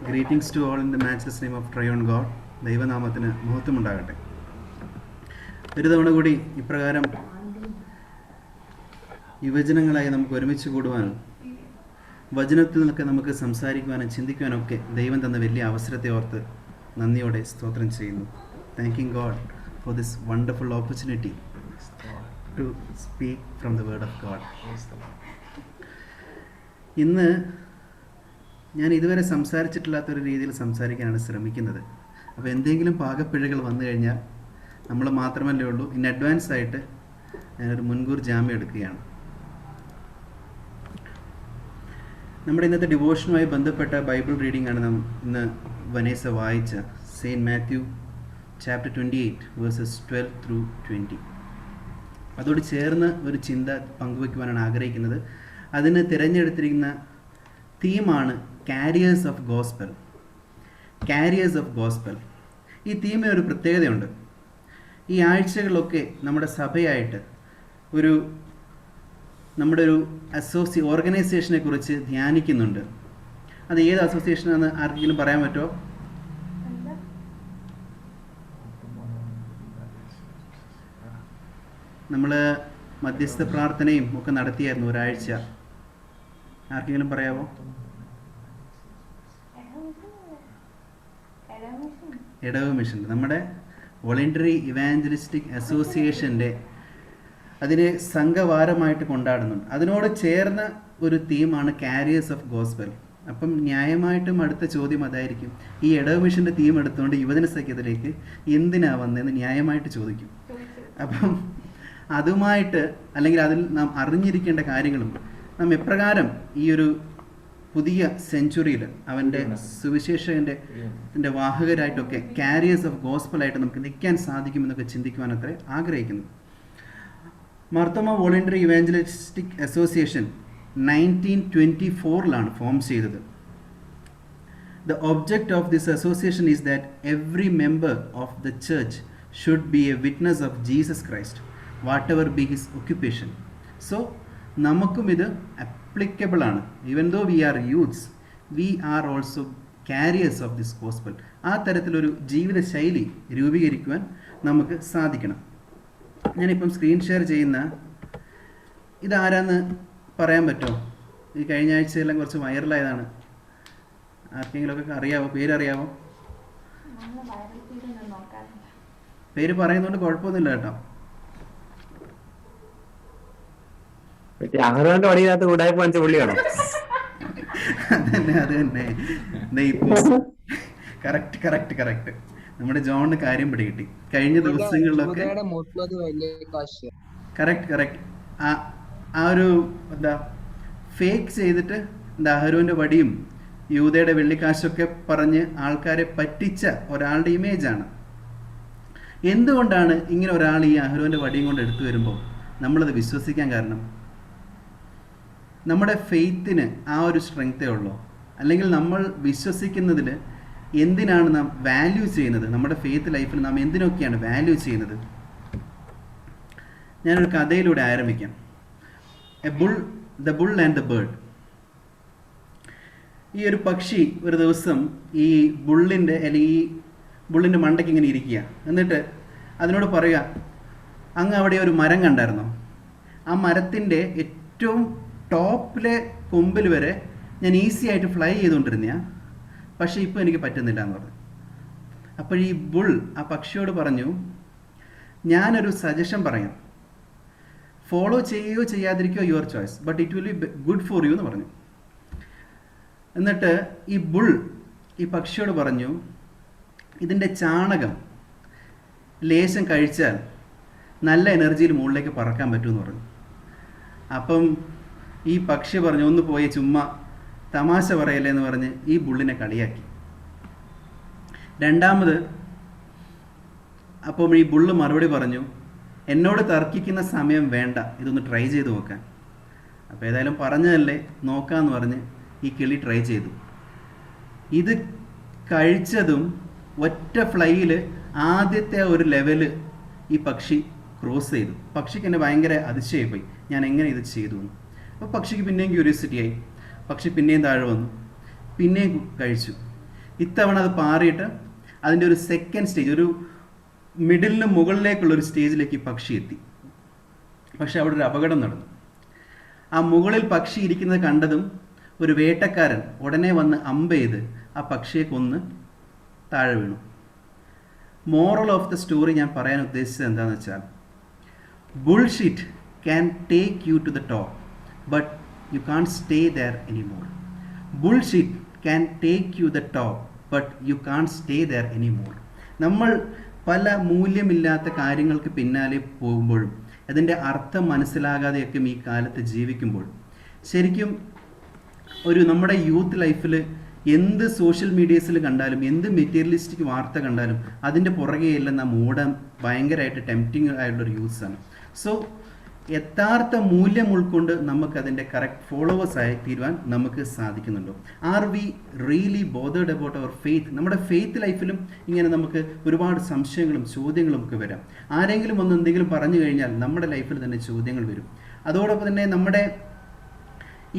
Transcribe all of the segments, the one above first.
Greetings to all in the matchless name of triune God. ദൈവനാമത്തിന് മഹത്വമുണ്ടാകട്ടെ. ഒരു തവണ കൂടി ഇപ്രകാരം യുവജനങ്ങളായി നമുക്ക് ഒരുമിച്ച് കൂടുവാനും വചനത്തിൽ നിന്നൊക്കെ നമുക്ക് സംസാരിക്കുവാനും ചിന്തിക്കുവാനൊക്കെ ദൈവം തന്ന വലിയ അവസരത്തെ ഓർത്ത് നന്ദിയോടെ സ്തോത്രം ചെയ്യുന്നു. Thanking God for this wonderful opportunity to speak from the word of God. ഇന്ന് ഞാൻ ഇതുവരെ സംസാരിച്ചിട്ടില്ലാത്തൊരു രീതിയിൽ സംസാരിക്കാനാണ് ശ്രമിക്കുന്നത്. അപ്പോൾ എന്തെങ്കിലും പാകപ്പിഴകൾ വന്നു കഴിഞ്ഞാൽ നമ്മൾ മാത്രമല്ലേ ഉള്ളൂ. ഇൻ അഡ്വാൻസ് ആയിട്ട് ഞാനൊരു മുൻകൂർ ജാമ്യം എടുക്കുകയാണ്. നമ്മുടെ ഇന്നത്തെ ഡിവോഷനുമായി ബന്ധപ്പെട്ട ബൈബിൾ റീഡിംഗ് ആണ് നാം ഇന്ന് വനേസ വായിച്ച saint Matthew chapter 28 versus 12 through 20. അതോട് ചേർന്ന് ഒരു ചിന്ത പങ്കുവയ്ക്കുവാനാണ് ആഗ്രഹിക്കുന്നത്. അതിന് തിരഞ്ഞെടുത്തിരിക്കുന്ന തീമാണ് carriers of gospel. Carriers of gospel. ഈ തീമിന് ഒരു പ്രത്യേകതയുണ്ട്. ഈ ആഴ്ചകളിലൊക്കെ നമ്മുടെ സഭയായിട്ട് നമ്മുടെ ഒരു ഓർഗനൈസേഷനെ കുറിച്ച് ധ്യാനിക്കുന്നുണ്ട്. അത് ഏത് അസോസിയേഷനാണെന്ന് ആർക്കെങ്കിലും പറയാൻ പറ്റുമോ? നമ്മൾ മധ്യസ്ഥ പ്രാർത്ഥനയും ഒക്കെ നടത്തിയായിരുന്നു ഒരാഴ്ച. ആർക്കെങ്കിലും പറയാമോ? എടവ മിഷൻ, നമ്മുടെ വോളണ്ടറി ഇവാഞ്ചലിസ്റ്റിക് അസോസിയേഷൻ്റെ അതിനെ സംഘവാരമായിട്ട് കൊണ്ടാടുന്നുണ്ട്. അതിനോട് ചേർന്ന ഒരു തീമാണ് കാരിയേഴ്സ് ഓഫ് ഗോസ്പൽ. അപ്പം ന്യായമായിട്ടും അടുത്ത ചോദ്യം അതായിരിക്കും, ഈ എടവ മിഷൻ്റെ തീം എടുത്തുകൊണ്ട് യുവജന സഖ്യത്തിലേക്ക് എന്തിനാ വന്നതെന്ന് ന്യായമായിട്ട് ചോദിക്കും. അപ്പം അതുമായിട്ട് അല്ലെങ്കിൽ അതിൽ നാം അറിഞ്ഞിരിക്കേണ്ട കാര്യങ്ങളും നാം എപ്രകാരം ഈ ഒരു പുതിയ സെഞ്ചുറിയിൽ അവൻ്റെ സുവിശേഷൻ്റെ വാഹകരായിട്ടൊക്കെ കാരിയേഴ്സ് ഓഫ് ഗോസ്പലായിട്ട് നമുക്ക് നിൽക്കാൻ സാധിക്കുമെന്നൊക്കെ ചിന്തിക്കുവാനത്ര ആഗ്രഹിക്കുന്നു. Marthoma voluntary evangelistic association 1924 form ചെയ്തത്. The object of this association is that every member of the church should be a witness of Jesus Christ, whatever be his occupation. So, നമുക്കും ഇത് applicable ആണ്. Even though we are youths, we are also carriers of this gospel. ആ തരത്തിലൊരു ജീവിത ശൈലി രൂപീകരിക്കുവാൻ നമുക്ക് സാധിക്കണം. ഞാനിപ്പം സ്ക്രീൻ ഷെയർ ചെയ്യുന്ന ഇതാരാന്ന് പറയാൻ പറ്റുമോ? ഈ കഴിഞ്ഞ ആഴ്ചയെല്ലാം കുറച്ച് വൈറലായതാണ്. ആർക്കെങ്കിലുമൊക്കെ അറിയാമോ? പേരറിയാമോ? പേര് പറയുന്നതുകൊണ്ട് കുഴപ്പമൊന്നുമില്ല കേട്ടോ. അത് തന്നെ ഇപ്പൊ കറക്റ്റ് നമ്മുടെ ജോണിന് കാര്യം പിടികിട്ടി. കഴിഞ്ഞ ദിവസങ്ങളിലൊക്കെ കറക്റ്റ് ആ ഒരു ഫേക്ക് ചെയ്തിട്ട് അഹരോന്റെ വടിയും യൂദയുടെ വെള്ളിക്കാശൊക്കെ പറഞ്ഞ് ആൾക്കാരെ പറ്റിച്ച ഒരാളുടെ ഇമേജാണ്. എന്തുകൊണ്ടാണ് ഇങ്ങനെ ഒരാൾ ഈ അഹരോന്റെ വടിയും കൊണ്ട് എടുത്തു വരുമ്പോൾ നമ്മളത് വിശ്വസിക്കാൻ കാരണം? നമ്മുടെ ഫെയ്ത്തിന് ആ ഒരു സ്ട്രെങ്തേ ഉള്ളൂ. അല്ലെങ്കിൽ നമ്മൾ വിശ്വസിക്കുന്നതിൽ എന്തിനാണ് നാം വാല്യൂ ചെയ്യുന്നത്? നമ്മുടെ ഫെയ്ത്ത് ലൈഫിൽ നാം എന്തിനൊക്കെയാണ് വാല്യൂ ചെയ്യുന്നത്? ഞാനൊരു കഥയിലൂടെ ആരംഭിക്കാം. The bull and the bird. ഈ ഒരു പക്ഷി ഒരു ദിവസം ഈ ബുള്ളിൻ്റെ മണ്ടയ്ക്ക് ഇങ്ങനെ ഇരിക്കുക. എന്നിട്ട് അതിനോട് പറയുക, അങ്ങ് അവിടെ ഒരു മരം കണ്ടായിരുന്നോ? ആ മരത്തിൻ്റെ ഏറ്റവും ടോപ്പിലെ കൊമ്പിൽ വരെ ഞാൻ ഈസി ആയിട്ട് ഫ്ലൈ ചെയ്തുകൊണ്ടിരുന്നതാണ്, പക്ഷേ ഇപ്പോൾ എനിക്ക് പറ്റുന്നില്ല എന്ന് പറഞ്ഞു. അപ്പോൾ ഈ ബുൾ ആ പക്ഷിയോട് പറഞ്ഞു, ഞാനൊരു സജഷൻ പറയാം, ഫോളോ ചെയ്യുകയോ ചെയ്യാതിരിക്കുകയോ your choice, but it will be good for you എന്ന് പറഞ്ഞു. എന്നിട്ട് ഈ ബുൾ ഈ പക്ഷിയോട് പറഞ്ഞു, ഇതിൻ്റെ ചാണകം ലേശം കഴിച്ചാൽ നല്ല എനർജിയിൽ മുകളിലേക്ക് പറക്കാൻ പറ്റുമെന്ന് പറഞ്ഞു. അപ്പം ഈ പക്ഷി പറഞ്ഞു, ഒന്ന് പോയി ചുമ്മാ തമാശ പറയല്ലേ എന്ന് പറഞ്ഞ് ഈ ബുള്ളിനെ കളിയാക്കി. രണ്ടാമത് അപ്പോൾ ഈ ബുള്ള് മറുപടി പറഞ്ഞു, എന്നോട് തർക്കിക്കുന്ന സമയം വേണ്ട, ഇതൊന്ന് ട്രൈ ചെയ്ത് നോക്കാൻ. അപ്പോൾ ഏതായാലും പറഞ്ഞതല്ലേ, നോക്കാമെന്ന് പറഞ്ഞ് ഈ കിളി ട്രൈ ചെയ്തു. ഇത് കഴിച്ചതും ഒറ്റ ഫ്ലൈയിൽ ആദ്യത്തെ ഒരു ലെവല് ഈ പക്ഷി ക്രോസ് ചെയ്തു. പക്ഷിക്ക് എന്നെ ഭയങ്കര അതിശയമായി, ഞാൻ എങ്ങനെ ഇത് ചെയ്തു എന്ന്. അപ്പോൾ പക്ഷിക്ക് പിന്നെയും ക്യൂരിയോസിറ്റി ആയി. പക്ഷി പിന്നെയും താഴെ വന്നു, പിന്നെയും കഴിച്ചു. ഇത്തവണ അത് പാറിയിട്ട് അതിൻ്റെ ഒരു സെക്കൻഡ് സ്റ്റേജ്, ഒരു മിഡിലിന് മുകളിലേക്കുള്ള ഒരു സ്റ്റേജിലേക്ക് ഈ പക്ഷി എത്തി. പക്ഷെ അവിടെ ഒരു അപകടം നടന്നു. ആ മുകളിൽ പക്ഷി ഇരിക്കുന്നത് കണ്ടതും ഒരു വേട്ടക്കാരൻ ഉടനെ വന്ന് അമ്പ് ചെയ്ത് ആ പക്ഷിയെ കൊന്ന് താഴെ വീണു. മോറൽ ഓഫ് ദ സ്റ്റോറി ഞാൻ പറയാൻ ഉദ്ദേശിച്ചത് എന്താണെന്ന് വെച്ചാൽ, bullshit can take you to the top, but you can't stay there anymore. Bullshit can take you the top, but you can't stay there anymore. നമ്മൾ പല മൂല്യമില്ലാത്ത കാര്യങ്ങൾക്ക് പിന്നാലെ പോകുമ്പോഴും അതിൻ്റെ അർത്ഥം മനസ്സിലാകാതെയൊക്കെ ഈ കാലത്ത് ജീവിക്കുമ്പോൾ ശരിക്കും ഒരു നമ്മുടെ യൂത്ത് ലൈഫിൽ എന്ത് സോഷ്യൽ മീഡിയസിൽ കണ്ടാലും എന്ത് മെറ്റീരിയലിസ്റ്റിക് വാർത്ത കണ്ടാലും അതിൻ്റെ പുറകെ എല്ലാം നാം ഓടാൻ ഭയങ്കരമായിട്ട് ടെംപ്റ്റിംഗ് ആയിട്ടുള്ളൊരു യൂത്ത്സാണ്. സോ യഥാർത്ഥ മൂല്യം ഉൾക്കൊണ്ട് നമുക്കതിൻ്റെ കറക്റ്റ് ഫോളോവേഴ്സ് ആയി തീരുവാൻ നമുക്ക് സാധിക്കുന്നുണ്ടോ? Are we really bothered about our faith? നമ്മുടെ ഫെയ്ത്ത് ലൈഫിലും ഇങ്ങനെ നമുക്ക് ഒരുപാട് സംശയങ്ങളും ചോദ്യങ്ങളും ഒക്കെ വരാം. ആരെങ്കിലും ഒന്ന് എന്തെങ്കിലും പറഞ്ഞു കഴിഞ്ഞാൽ നമ്മുടെ ലൈഫിൽ തന്നെ ചോദ്യങ്ങൾ വരും. അതോടൊപ്പം തന്നെ നമ്മുടെ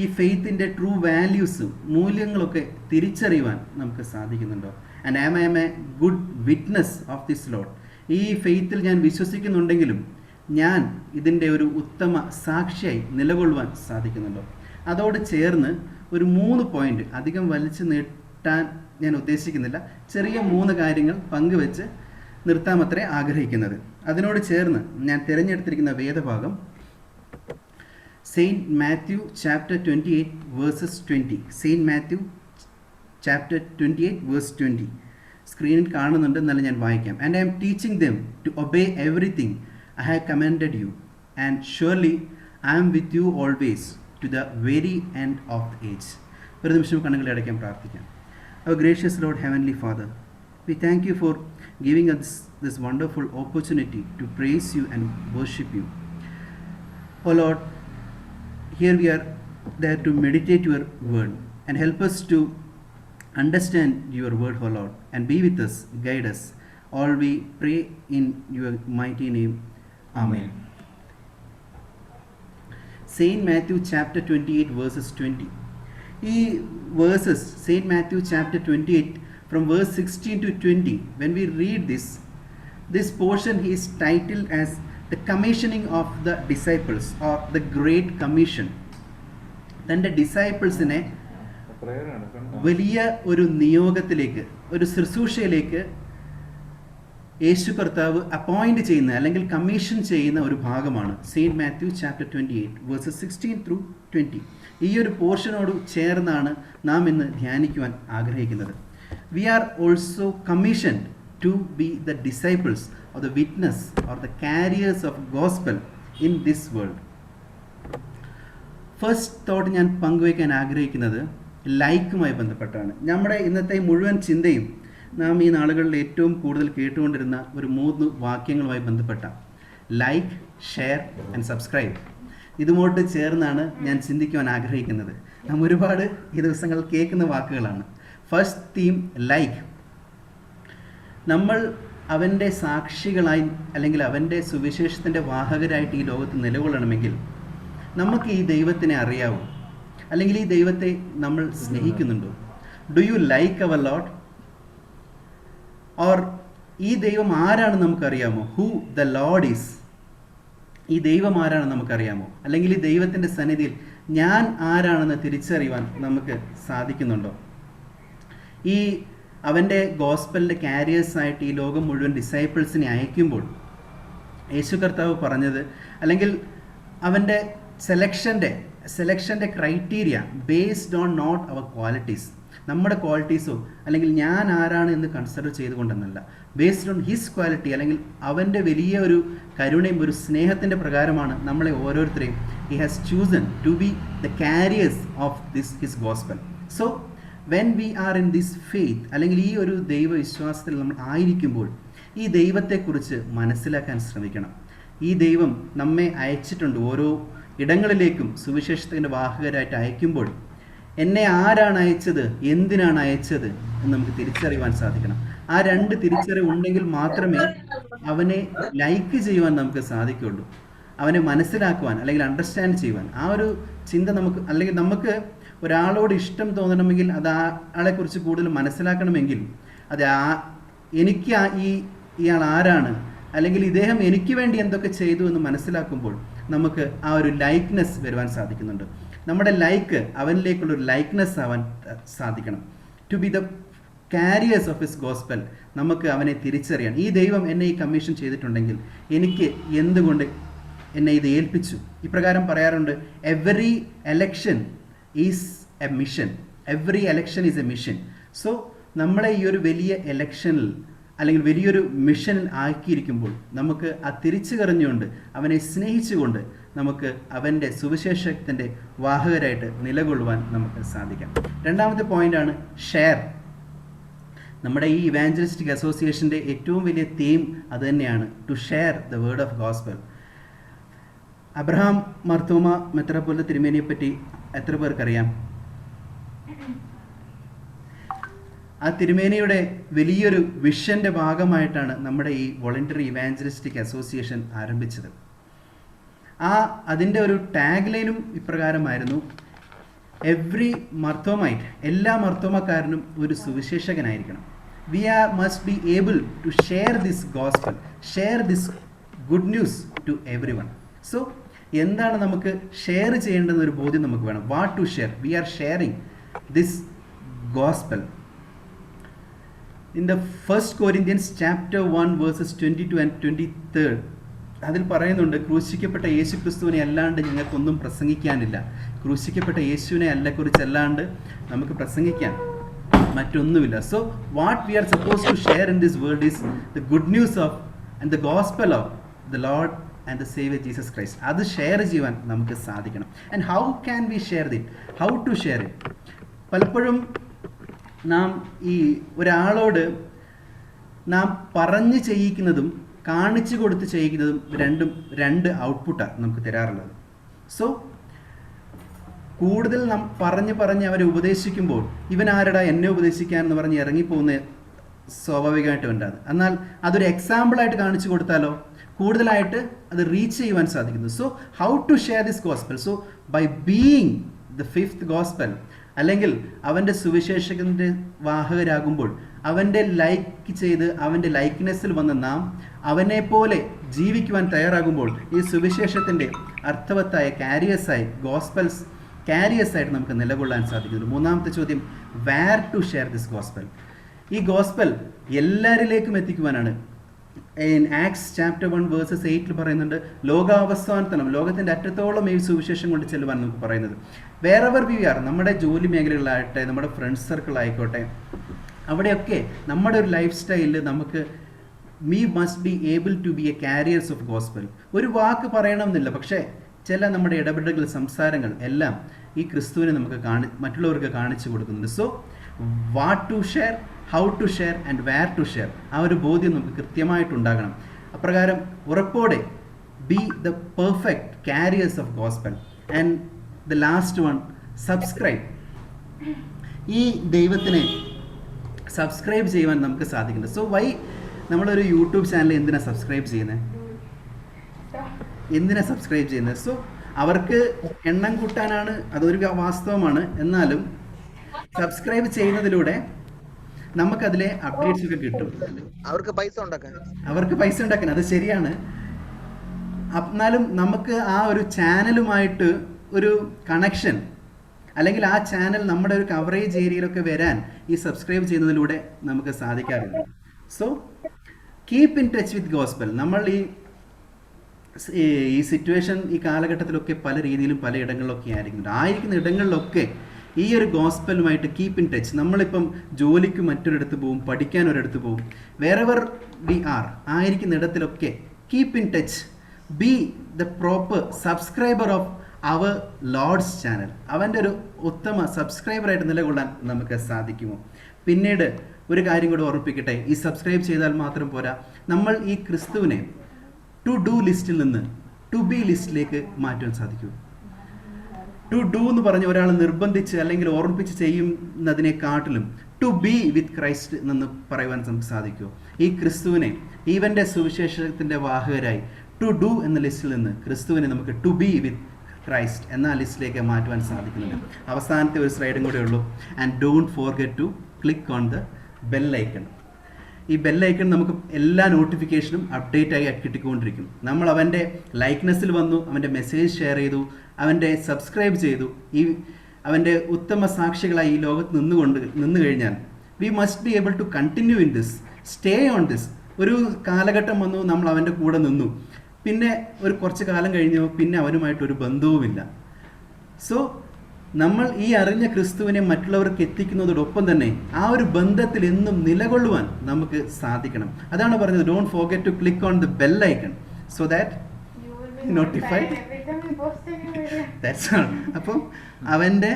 ഈ ഫെയ്ത്തിൻ്റെ ട്രൂ വാല്യൂസും മൂല്യങ്ങളൊക്കെ തിരിച്ചറിയുവാൻ നമുക്ക് സാധിക്കുന്നുണ്ടോ? And am a good witness of this Lord. ഈ ഫെയ്ത്തിൽ ഞാൻ വിശ്വസിക്കുന്നുണ്ടെങ്കിലും ഞാൻ ഇതിൻ്റെ ഒരു ഉത്തമ സാക്ഷിയായി നിലകൊള്ളുവാൻ സാധിക്കുന്നുണ്ടോ? അതോട് ചേർന്ന് ഒരു 3 പോയിന്റ്, അധികം വലിച്ചു നീട്ടാൻ ഞാൻ ഉദ്ദേശിക്കുന്നില്ല, ചെറിയ 3 കാര്യങ്ങൾ പങ്കുവെച്ച് നിർത്താമത്രേ ആഗ്രഹിക്കുന്നത്. അതിനോട് ചേർന്ന് ഞാൻ തിരഞ്ഞെടുത്തിരിക്കുന്ന വേദഭാഗം saint Matthew chapter 28 verses 20. Saint Matthew chapter 28 verse 20 സ്ക്രീനിൽ കാണുന്നുണ്ട്, എന്നാലും ഞാൻ വായിക്കാം. And I am teaching them to obey everything I have commanded you, and surely I am with you always to the very end of the age. ഒരു നിമിഷം കണ്ണുകളെ അടയ്ക്കാൻ പ്രാർത്ഥിക്കാം. Our gracious Lord, Heavenly Father, we thank you for giving us this wonderful opportunity to praise you and worship you. Oh Lord, here we are there to meditate your word and help us to understand your word, oh Lord, and be with us, guide us. All we pray in your mighty name. Amen. Saint Matthew chapter 28 verses 20. ഈ verses, Saint Matthew chapter 28 from verse 16 to 20, when we read this portion is titled as the commissioning of the disciples or the Great Commission. തൻ്റെ ഡിസൈപ്പിൾസിനെ വലിയ ഒരു നിയോഗത്തിലേക്ക്, ഒരു ശുശ്രൂഷയിലേക്ക് യേശു കർത്താവ് appoint ചെയ്യുന്ന അല്ലെങ്കിൽ commission ചെയ്യുന്ന ഒരു ഭാഗമാണ് saint Matthew chapter 28 versus 16 through 20. ഈ ഒരു പോർഷനോട് ചേർന്നാണ് നാം ഇന്ന് ധ്യാനിക്കുവാൻ ആഗ്രഹിക്കുന്നത്. We are also commissioned to be the disciples or the witness or the carriers of gospel in this world. First thought ഞാൻ പങ്കുവയ്ക്കാൻ ആഗ്രഹിക്കുന്നത് ലൈക്കുമായി ബന്ധപ്പെട്ടാണ്. നമ്മുടെ ഇന്നത്തെ മുഴുവൻ ചിന്തയും നാം ഈ നാളുകളിൽ ഏറ്റവും കൂടുതൽ കേട്ടുകൊണ്ടിരുന്ന ഒരു 3 വാക്യങ്ങളുമായി ബന്ധപ്പെട്ട ലൈക്ക്, ഷെയർ ആൻഡ് സബ്സ്ക്രൈബ്. ഇതുമായിട്ട് ചേർന്നാണ് ഞാൻ ചിന്തിക്കുവാൻ ആഗ്രഹിക്കുന്നത്. നാം ഒരുപാട് ഈ ദിവസങ്ങൾ കേൾക്കുന്ന വാക്കുകളാണ്. First theme like. നമ്മൾ അവൻ്റെ സാക്ഷികളായി അല്ലെങ്കിൽ അവൻ്റെ സുവിശേഷത്തിൻ്റെ വാഹകരായിട്ട് ഈ ലോകത്ത് നിലകൊള്ളണമെങ്കിൽ നമുക്ക് ഈ ദൈവത്തിനെ അറിയാവൂ, അല്ലെങ്കിൽ ഈ ദൈവത്തെ നമ്മൾ സ്നേഹിക്കുന്നുണ്ടോ? Do you like our lord? Or ഈ ദൈവം ആരാണെന്ന് നമുക്കറിയാമോ? Who the lord is. ഈ ദൈവം ആരാണെന്ന് നമുക്കറിയാമോ? അല്ലെങ്കിൽ ഈ ദൈവത്തിൻ്റെ സന്നിധിയിൽ ഞാൻ ആരാണെന്ന് തിരിച്ചറിയുവാൻ നമുക്ക് സാധിക്കുന്നുണ്ടോ? ഈ അവൻ്റെ ഗോസ്പലിൻ്റെ കാരിയേഴ്സായിട്ട് ഈ ലോകം മുഴുവൻ ഡിസൈപ്പിൾസിനെ അയക്കുമ്പോൾ യേശു കർത്താവ് പറഞ്ഞത്, അല്ലെങ്കിൽ അവൻ്റെ സെലക്ഷൻ്റെ criteria based on not our qualities, നമ്മുടെ ക്വാളിറ്റീസോ അല്ലെങ്കിൽ ഞാൻ ആരാണ് എന്ന് കൺസിഡർ ചെയ്തുകൊണ്ടെന്നല്ല, ബേസ്ഡ് ഓൺ ഹിസ് ക്വാളിറ്റി, അല്ലെങ്കിൽ അവൻ്റെ വലിയ ഒരു കരുണയും ഒരു സ്നേഹത്തിൻ്റെ പ്രകാരമാണ് നമ്മളെ ഓരോരുത്തരെയും he has chosen to be the carriers of his gospel. So when we are in this faith, അല്ലെങ്കിൽ ഈ ഒരു ദൈവവിശ്വാസത്തിൽ നമ്മൾ ആയിരിക്കുമ്പോൾ ഈ ദൈവത്തെക്കുറിച്ച് മനസ്സിലാക്കാൻ ശ്രമിക്കണം. ഈ ദൈവം നമ്മെ അയച്ചിട്ടുണ്ട്, ഓരോ ഇടങ്ങളിലേക്കും സുവിശേഷത്തിൻ്റെ വാഹകരായിട്ട് അയക്കുമ്പോൾ എന്നെ ആരാണ് അയച്ചത്, എന്തിനാണ് അയച്ചത് എന്ന് നമുക്ക് തിരിച്ചറിയുവാൻ സാധിക്കണം. ആ 2 തിരിച്ചറിവ് ഉണ്ടെങ്കിൽ മാത്രമേ അവനെ ലൈക്ക് ചെയ്യുവാൻ നമുക്ക് സാധിക്കുകയുള്ളൂ, അവനെ മനസ്സിലാക്കുവാൻ അല്ലെങ്കിൽ അണ്ടർസ്റ്റാൻഡ് ചെയ്യുവാൻ. ആ ഒരു ചിന്ത നമുക്ക്, അല്ലെങ്കിൽ നമുക്ക് ഒരാളോട് ഇഷ്ടം തോന്നണമെങ്കിൽ അത് ആ ആളെക്കുറിച്ച് കൂടുതൽ മനസ്സിലാക്കണമെങ്കിൽ അത് എനിക്ക് ഇയാൾ ആരാണ്, അല്ലെങ്കിൽ ഇദ്ദേഹം എനിക്ക് വേണ്ടി എന്തൊക്കെ ചെയ്തു എന്ന് മനസ്സിലാക്കുമ്പോൾ നമുക്ക് ആ ഒരു ലൈക്ക്നെസ് വരുവാൻ സാധിക്കുന്നുണ്ട്. നമ്മുടെ ലൈക്ക് അവനിലേക്കുള്ള ഒരു ലൈക്ക്നെസ് ആവാൻ സാധിക്കണം. To be the carriers of his gospel. നമുക്ക് അവനെ തിരിച്ചറിയാൻ, ഈ ദൈവം എന്നെ ഈ കമ്മീഷൻ ചെയ്തിട്ടുണ്ടെങ്കിൽ എനിക്ക് എന്തുകൊണ്ട് എന്നെ ഇത് ഏൽപ്പിച്ചു. ഇപ്രകാരം പറയാറുണ്ട്, every election is A mission, every election is A mission. So നമ്മളെ ഈ ഒരു വലിയ എലക്ഷനിൽ അല്ലെങ്കിൽ വലിയൊരു മിഷനിൽ ആക്കിയിരിക്കുമ്പോൾ നമുക്ക് ആ തിരിച്ചു കറിഞ്ഞുകൊണ്ട് അവനെ സ്നേഹിച്ചുകൊണ്ട് നമുക്ക് അവൻ്റെ സുവിശേഷത്തിൻ്റെ വാഹകരായിട്ട് നിലകൊള്ളുവാൻ നമുക്ക് സാധിക്കാം. രണ്ടാമത്തെ പോയിൻ്റാണ് ഷെയർ. നമ്മുടെ ഈ ഇവാഞ്ചലിസ്റ്റിക് അസോസിയേഷൻ്റെ ഏറ്റവും വലിയ തീം അതുതന്നെയാണ്, to share the word of gospel. Abraham Marthoma മെത്രാപ്പോലീത്ത തിരുമേനിയെ പറ്റി എത്ര പേർക്കറിയാം? ആ തിരുമേനിയുടെ വലിയൊരു വിഷൻ്റെ ഭാഗമായിട്ടാണ് നമ്മുടെ ഈ വോളണ്ടറി ഇവാഞ്ചലിസ്റ്റിക് അസോസിയേഷൻ ആരംഭിച്ചത്. അതിൻ്റെ ഒരു ടാഗ് ലൈനും ഇപ്രകാരമായിരുന്നു, എവ്രി മർത്തോമൈറ്റ്, എല്ലാ മർത്തോമക്കാരനും ഒരു സുവിശേഷകനായിരിക്കണം. We must be able to share this gospel, share this good news to everyone. So എന്താണ് നമുക്ക് ഷെയർ ചെയ്യേണ്ടെന്നൊരു ബോധ്യം നമുക്ക് വേണം. What to share? We are sharing this gospel. In the 1 Corinthians chapter 1 verses 22 and 23 അതിൽ പറയുന്നുണ്ട്, ക്രൂശിക്കപ്പെട്ട യേശു ക്രിസ്തുവിനെ അല്ലാണ്ട് ഞങ്ങൾക്കൊന്നും പ്രസംഗിക്കാനില്ല. ക്രൂശിക്കപ്പെട്ട യേശുവിനെ കുറിച്ചല്ലാണ്ട് നമുക്ക് പ്രസംഗിക്കാൻ മറ്റൊന്നുമില്ല. So what we are suppose to share in this world is the good news of and the gospel of the lord and the saviour Jesus Christ. അത് ഷെയർ ചെയ്യുവാൻ നമുക്ക് സാധിക്കണം. And how can we share it? How to share it? പലപ്പോഴും നാം ഈ ഒരാളോട് നാം പറഞ്ഞ് ചെയ്യിക്കുന്നതും കാണിച്ചു കൊടുത്ത് ചെയ്യിക്കുന്നതും രണ്ട് ഔട്ട്പുട്ടാണ് നമുക്ക് തരാറുള്ളത്. സോ കൂടുതൽ നാം പറഞ്ഞ് അവരെ ഉപദേശിക്കുമ്പോൾ ഇവൻ ആരടാ എന്നെ ഉപദേശിക്കാൻ എന്ന് പറഞ്ഞ് ഇറങ്ങിപ്പോകുന്ന സ്വാഭാവികമായിട്ടും ഉണ്ടാകും. എന്നാൽ അതൊരു എക്സാമ്പിളായിട്ട് കാണിച്ചു കൊടുത്താലോ കൂടുതലായിട്ട് അത് റീച്ച് ചെയ്യുവാൻ സാധിക്കുന്നു. So how to share this gospel? So by being the fifth gospel, അല്ലെങ്കിൽ അവൻ്റെ സുവിശേഷകൻ്റെ വാഹകരാകുമ്പോൾ അവൻ്റെ ലൈക്ക് ചെയ്ത് അവൻ്റെ ലൈക്ക്നെസ്സിൽ വന്ന നാം അവനെ പോലെ ജീവിക്കുവാൻ തയ്യാറാകുമ്പോൾ ഈ സുവിശേഷത്തിൻ്റെ അർത്ഥവത്തായ കാരിയേഴ്സായി, ഗോസ്പൽസ് കാരിയേഴ്സായിട്ട് നമുക്ക് നിലകൊള്ളാൻ സാധിക്കുന്നു. മൂന്നാമത്തെ ചോദ്യം, where to share this gospel? ഈ ഗോസ്പൽ എല്ലാവരിലേക്കും എത്തിക്കുവാനാണ്. In Acts chapter 1 verses 8 പറയുന്നുണ്ട്, ലോകാവസാനത്തോളം, ലോകത്തിൻ്റെ അറ്റത്തോളം ഈ സുവിശേഷം കൊണ്ട് ചെല്ലുവാൻ നമുക്ക് പറയുന്നത്. വേറെവർ വി ആർ, നമ്മുടെ ജോലി മേഖലകളിലാകട്ടെ, നമ്മുടെ ഫ്രണ്ട് സർക്കിൾ ആയിക്കോട്ടെ, അവിടെയൊക്കെ നമ്മുടെ ഒരു ലൈഫ് സ്റ്റൈലിൽ നമുക്ക് we must be able to be a carriers of gospel. ഒരു വാക്ക് പറയണമെന്നില്ല, പക്ഷേ ചില നമ്മുടെ ഇടപെടലുകൾ, സംസാരങ്ങൾ എല്ലാം ഈ ക്രിസ്തുവിനെ നമുക്ക് മറ്റുള്ളവർക്ക് കാണിച്ചു കൊടുക്കുന്നുണ്ട്. So what to share, how to share and where to share, ആ ഒരു ബോധ്യം നമുക്ക് കൃത്യമായിട്ടുണ്ടാകണം. അപ്രകാരം ഉറപ്പോടെ be the perfect carriers of gospel. And the last one, subscribe. ഈ ദൈവത്തിനെ സബ്സ്ക്രൈബ് ചെയ്യുവാൻ നമുക്ക് സാധിക്കുന്നുണ്ട്. സോ വൈ നമ്മളൊരു യൂട്യൂബ് ചാനൽ എന്തിനാണ് സബ്സ്ക്രൈബ് ചെയ്യുന്നത്? സോ അവർക്ക് എണ്ണം കൂട്ടാനാണ്, അതൊരു വാസ്തവമാണ്. എന്നാലും സബ്സ്ക്രൈബ് ചെയ്യുന്നതിലൂടെ നമുക്കതിലെ അപ്ഡേറ്റ്സ് ഒക്കെ കിട്ടും. അവർക്ക് പൈസ ഉണ്ടാക്കാൻ അത് ശരിയാണ്. എന്നാലും നമുക്ക് ആ ഒരു ചാനലുമായിട്ട് ഒരു കണക്ഷൻ, അല്ലെങ്കിൽ ആ ചാനൽ നമ്മുടെ ഒരു കവറേജ് ഏരിയയിലൊക്കെ വരാൻ ഈ സബ്സ്ക്രൈബ് ചെയ്യുന്നതിലൂടെ നമുക്ക് സാധിക്കാറുണ്ട്. So keep in touch with gospel. നമ്മൾ ഈ സിറ്റുവേഷൻ, ഈ കാലഘട്ടത്തിലൊക്കെ പല രീതിയിലും പല ഇടങ്ങളിലൊക്കെ ആയിരിക്കുന്ന ഇടങ്ങളിലൊക്കെ ഈ ഒരു ഗോസ്പലുമായിട്ട് കീപ്പ് ഇൻ ടച്ച്. നമ്മളിപ്പം ജോലിക്ക് മറ്റൊരിടത്ത് പോവും, പഠിക്കാൻ ഒരിടത്ത് പോവും, വേറെവർ വി ആർ, ആയിരിക്കുന്ന ഇടത്തിലൊക്കെ keep in touch. Be the proper subscriber of our lord's channel. അവൻ്റെ ഒരു ഉത്തമ സബ്സ്ക്രൈബറായിട്ട് നിലകൊള്ളാൻ നമുക്ക് സാധിക്കുമോ? പിന്നീട് ഒരു കാര്യം കൂടി ഓർമ്മിപ്പിക്കട്ടെ, ഈ സബ്സ്ക്രൈബ് ചെയ്താൽ മാത്രം പോരാ, നമ്മൾ ഈ ക്രിസ്തുവിനെ ടു ഡു ലിസ്റ്റിൽ നിന്ന് ടു ബി ലിസ്റ്റിലേക്ക് മാറ്റാൻ സാധിക്കും. ടു ഡു എന്ന് പറഞ്ഞ് ഒരാൾ നിർബന്ധിച്ച് അല്ലെങ്കിൽ ഓർമ്മിപ്പിച്ച് ചെയ്യുന്നതിനെക്കാട്ടിലും ടു ബി വിത്ത് ക്രൈസ്റ്റ് എന്ന് പറയുവാൻ നമുക്ക് സാധിക്കുമോ? ഈ ക്രിസ്തുവിനെ, ഇവൻ്റെ സുവിശേഷത്തിൻ്റെ വാഹകരായി ടു ഡു എന്ന ലിസ്റ്റിൽ നിന്ന് ക്രിസ്തുവിനെ നമുക്ക് ടു ബി വിത്ത് ക്രൈസ്റ്റ് എന്ന ലിസ്റ്റിലേക്ക് മാറ്റുവാൻ സാധിക്കുന്നുണ്ട്. അവസാനത്തെ ഒരു സ്ലൈഡും കൂടെ ഉള്ളൂ. And don't forget to click on the bell icon. ഈ ബെൽ ഐക്കൺ നമുക്ക് എല്ലാ നോട്ടിഫിക്കേഷനും അപ്ഡേറ്റ് ആയി കിട്ടിക്കൊണ്ടിരിക്കും. നമ്മൾ അവൻ്റെ ലൈക്ക്നെസ്സിൽ വന്നു, അവൻ്റെ മെസ്സേജ് ഷെയർ ചെയ്തു, അവൻ്റെ സബ്സ്ക്രൈബ് ചെയ്തു, ഈ അവൻ്റെ ഉത്തമ സാക്ഷികളായി ഈ ലോകത്ത് നിന്ന് കഴിഞ്ഞാൽ we must be able to continue in this, stay on this. ഒരു കാലഘട്ടം വന്നു, നമ്മൾ അവൻ്റെ കൂടെ നിന്നു, പിന്നെ ഒരു കുറച്ച് കാലം കഴിഞ്ഞു, പിന്നെ അവനുമായിട്ടൊരു ബന്ധവുമില്ല. സോ നമ്മൾ ഈ അറിഞ്ഞ ക്രിസ്തുവിനെ മറ്റുള്ളവർക്ക് എത്തിക്കുന്നതോടൊപ്പം തന്നെ ആ ഒരു ബന്ധത്തിൽ എന്നും നിലകൊള്ളുവാൻ നമുക്ക് സാധിക്കണം. അതാണ് പറഞ്ഞത്, don't forget to click on the bell icon so that notified. That's all. അപ്പം അവൻ്റെ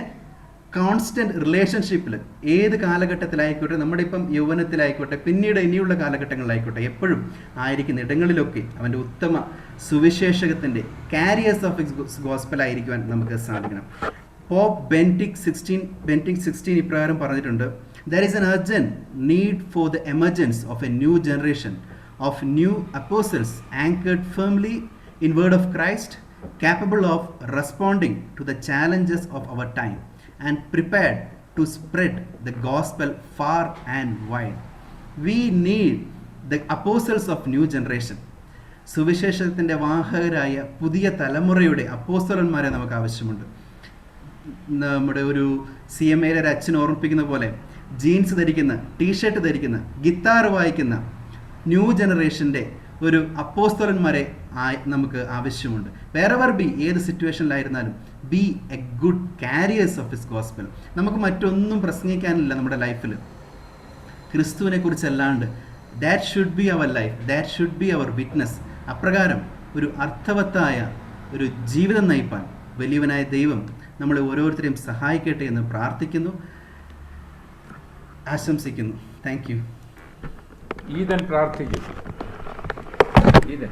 കോൺസ്റ്റൻറ്റ് റിലേഷൻഷിപ്പിൽ ഏത് കാലഘട്ടത്തിലായിക്കോട്ടെ, നമ്മുടെ ഇപ്പം യൗവനത്തിലായിക്കോട്ടെ, പിന്നീട് ഇനിയുള്ള കാലഘട്ടങ്ങളിലായിക്കോട്ടെ, എപ്പോഴും ആയിരിക്കുന്ന ഇടങ്ങളിലൊക്കെ അവൻ്റെ ഉത്തമ സുവിശേഷകത്തിൻ്റെ കാരിയേഴ്സ് ഓഫ് ഹിസ് ഗോസ്പൽ ആയിരിക്കുവാൻ നമുക്ക് സാധിക്കണം. പോപ്പ് ബെൻഡിക്ട് 16 ഇപ്രകാരം പറഞ്ഞിട്ടുണ്ട്, there is an urgent need for the emergence of a new generation of new apostles anchored firmly in word of Christ, capable of responding to the challenges of our time and prepared to spread the gospel far and wide. We need the apostles of new generation. സുവിശേഷത്തിൻ്റെ വാഹകരായ പുതിയ തലമുറയുടെ അപ്പോസ്തലന്മാരെ നമുക്ക് ആവശ്യമുണ്ട്. നമ്മുടെ ഒരു CMA ഒരു അച്ഛൻ ഓർമ്മിപ്പിക്കുന്ന പോലെ ജീൻസ് ധരിക്കുന്ന, ടീഷർട്ട് ധരിക്കുന്ന, ഗിത്താർ വായിക്കുന്ന ന്യൂ ജനറേഷൻ്റെ ഒരു അപ്പോസ്തലന്മാരെ നമുക്ക് ആവശ്യമുണ്ട്. വേറെവർ ബി, ഏത് സിറ്റുവേഷനിലായിരുന്നാലും be a good carriers of his gospel. നമുക്ക് മറ്റൊന്നും പ്രസംഗിക്കാനില്ല നമ്മുടെ ലൈഫിൽ ക്രിസ്തുവിനെ കുറിച്ചല്ലാണ്ട്. That should be our life, that should be our witness. അപ്രകാരം ഒരു അർത്ഥവത്തായ ഒരു ജീവിതം നയിപ്പാൻ വലിയവനായ ദൈവം നമ്മളെ ഓരോരുത്തരെയും സഹായിക്കട്ടെ എന്ന് പ്രാർത്ഥിക്കുന്നു, ആശംസിക്കുന്നു. Thank you. ഈതൻ പ്രാർത്ഥിക്കും. ഈതൻ